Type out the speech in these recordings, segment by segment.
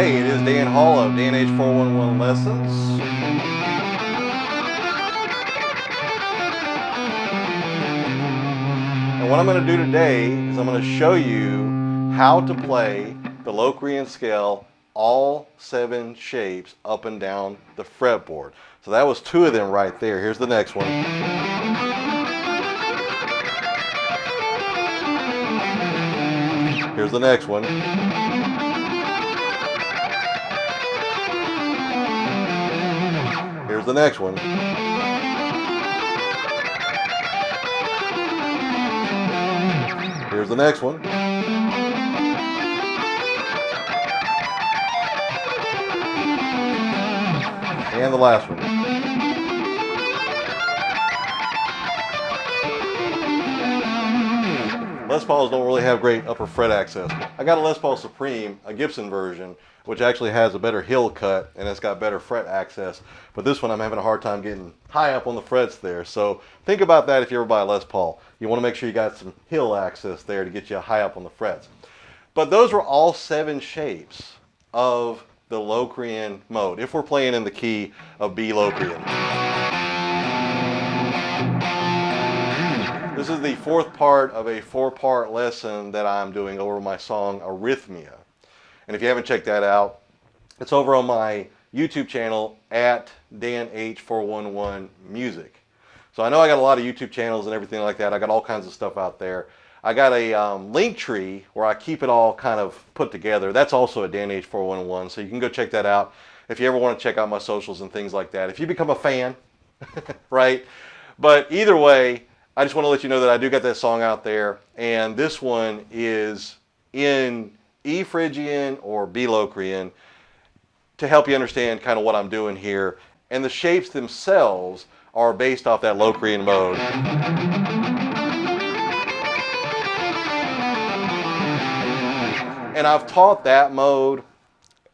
Hey, it is Dan Hall of Dan H411 Lessons. And what I'm going to do today is I'm going to show you how to play the Locrian scale, all 7 shapes up and down the fretboard. So that was 2 of them right there. Here's the next one. Here's the next one. Here's the next one. Here's the next one. And the last one. Les Pauls don't really have great upper fret access. I got a Les Paul Supreme, a Gibson version, which actually has a better hill cut and it's got better fret access. But this one I'm having a hard time getting high up on the frets there. So think about that if you ever buy a Les Paul. You want to make sure you got some hill access there to get you high up on the frets. But those were all 7 shapes of the Locrian mode, if we're playing in the key of B Locrian. This is the 4th part of a 4-part lesson that I'm doing over my song Arrhythmia. And if you haven't checked that out, it's over on my YouTube channel at Dan H411 Music. So I know I got a lot of YouTube channels and everything like that. I got all kinds of stuff out there. I got a link tree where I keep it all kind of put together. That's also at Dan H411, so you can go check that out if you ever want to check out my socials and things like that. If you become a fan, right? But either way, I just want to let you know that I do got that song out there, and this one is in E Phrygian or B Locrian to help you understand kind of what I'm doing here. And the shapes themselves are based off that Locrian mode. And I've taught that mode,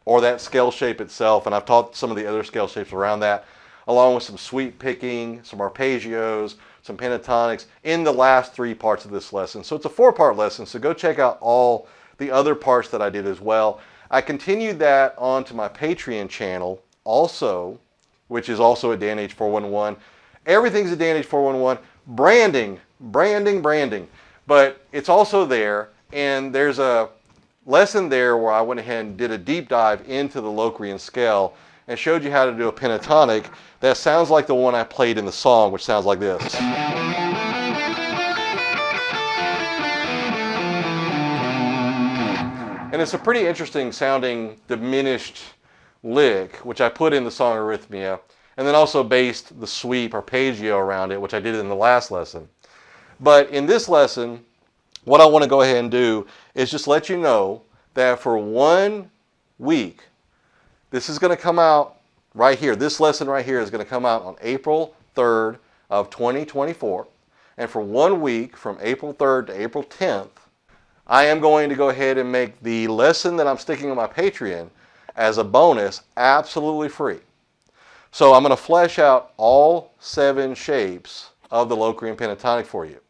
or that scale shape itself, and I've taught some of the other scale shapes around that, along with some sweep picking, some arpeggios, some pentatonics, in the last 3 parts of this lesson. So it's a 4-part lesson, so go check out all the other parts that I did as well. I continued that onto my Patreon channel also, which is also at Dan H411. Everything's at Dan H411. Branding. But it's also there, and there's a lesson there where I went ahead and did a deep dive into the Locrian scale and showed you how to do a pentatonic that sounds like the one I played in the song, which sounds like this. And it's a pretty interesting sounding diminished lick, which I put in the song Arrhythmia, and then also based the sweep arpeggio around it, which I did in the last lesson. But in this lesson, what I want to go ahead and do is just let you know that for 1 week, this is going to come out right here. This lesson right here is going to come out on April 3rd of 2024. And for 1 week, from April 3rd to April 10th, I am going to go ahead and make the lesson that I'm sticking on my Patreon as a bonus absolutely free. So I'm going to flesh out all 7 shapes of the Locrian pentatonic for you.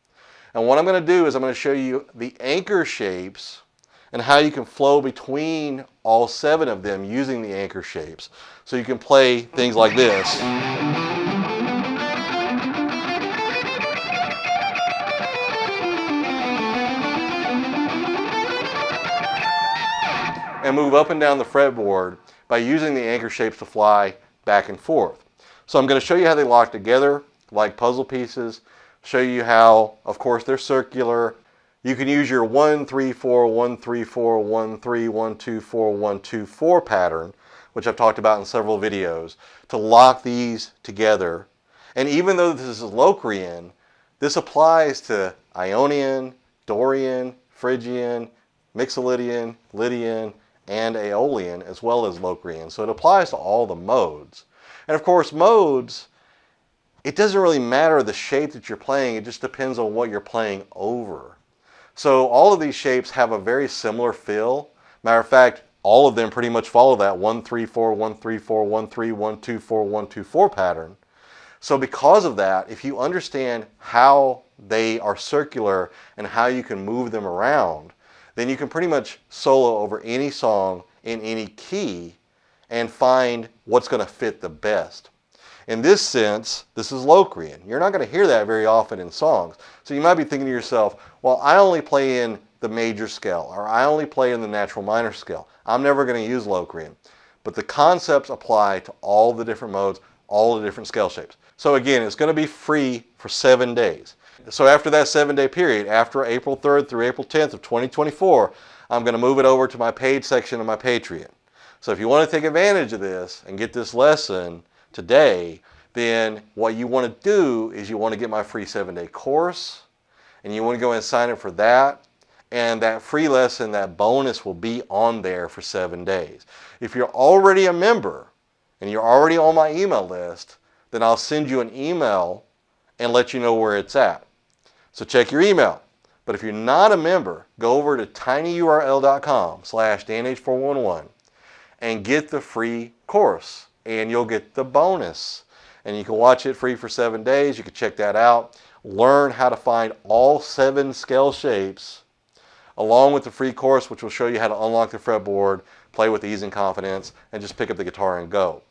And what I'm going to do is I'm going to show you the anchor shapes and how you can flow between all 7 of them using the anchor shapes. So you can play things like this. And move up and down the fretboard by using the anchor shapes to fly back and forth. So I'm going to show you how they lock together like puzzle pieces, show you how, of course, they're circular. You can use your 1-3-4, 1-3-4, 1-3, 1-2-4, 1-2-4 pattern, which I've talked about in several videos, to lock these together. And even though this is Locrian, this applies to Ionian, Dorian, Phrygian, Mixolydian, Lydian, and Aeolian, as well as Locrian. So it applies to all the modes. And of course, modes, it doesn't really matter the shape that you're playing, it just depends on what you're playing over. So all of these shapes have a very similar feel. Matter of fact, all of them pretty much follow that 1-3-4, 1-3-4, 1-3, 1-2-4, 1-2-4 pattern. So because of that, if you understand how they are circular and how you can move them around, then you can pretty much solo over any song in any key and find what's going to fit the best. In this sense, this is Locrian. You're not going to hear that very often in songs. So you might be thinking to yourself, well, I only play in the major scale, or I only play in the natural minor scale. I'm never going to use Locrian. But the concepts apply to all the different modes, all the different scale shapes. So again, it's going to be free for 7 days. So after that 7-day period, after April 3rd through April 10th of 2024, I'm going to move it over to my paid section of my Patreon. So if you want to take advantage of this and get this lesson today, then what you want to do is you want to get my free 7-day course, and you want to go and sign up for that. And that free lesson, that bonus, will be on there for 7 days. If you're already a member and you're already on my email list, then I'll send you an email and let you know where it's at. So check your email. But if you're not a member, go over to tinyurl.com/DanH411 and get the free course, and you'll get the bonus. And you can watch it free for 7 days. You can check that out. Learn how to find all 7 scale shapes along with the free course, which will show you how to unlock the fretboard, play with ease and confidence, and just pick up the guitar and go.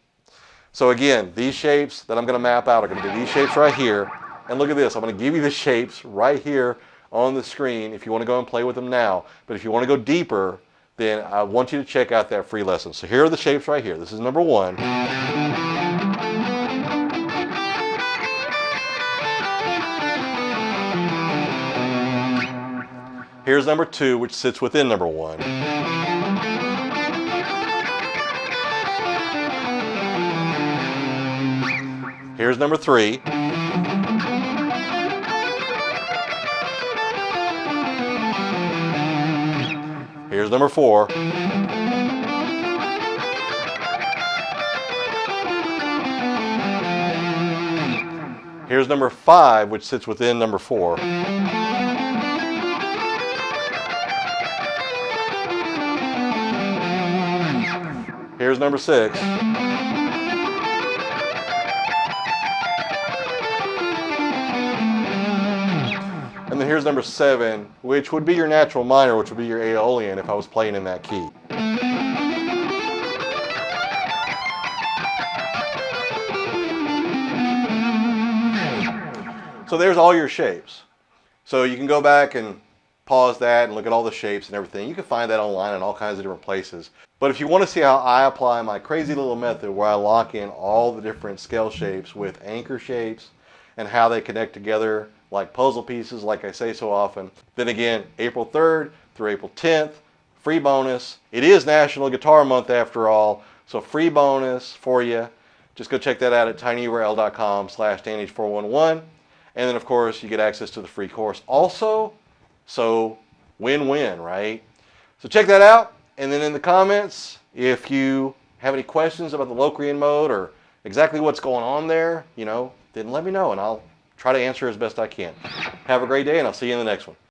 So again, these shapes that I'm going to map out are going to be these shapes right here. And look at this. I'm going to give you the shapes right here on the screen if you want to go and play with them now. But if you want to go deeper, then I want you to check out that free lesson. So here are the shapes right here. This is number 1. Here's number 2, which sits within number 1. Here's number 3. Here's number 4. Here's number 5, which sits within number 4. Here's number 6. And then here's number 7, which would be your natural minor, which would be your Aeolian if I was playing in that key. So there's all your shapes. So you can go back and pause that and look at all the shapes and everything. You can find that online in all kinds of different places. But if you want to see how I apply my crazy little method where I lock in all the different scale shapes with anchor shapes and how they connect together like puzzle pieces, like I say so often, then again, April 3rd through April 10th, free bonus. It is National Guitar Month after all, so free bonus for you. Just go check that out at tinyurl.com/DanH411. And then of course you get access to the free course also. So win-win, right? So check that out. And then in the comments, if you have any questions about the Locrian mode or exactly what's going on there, then let me know and I'll try to answer as best I can. Have a great day and I'll see you in the next one.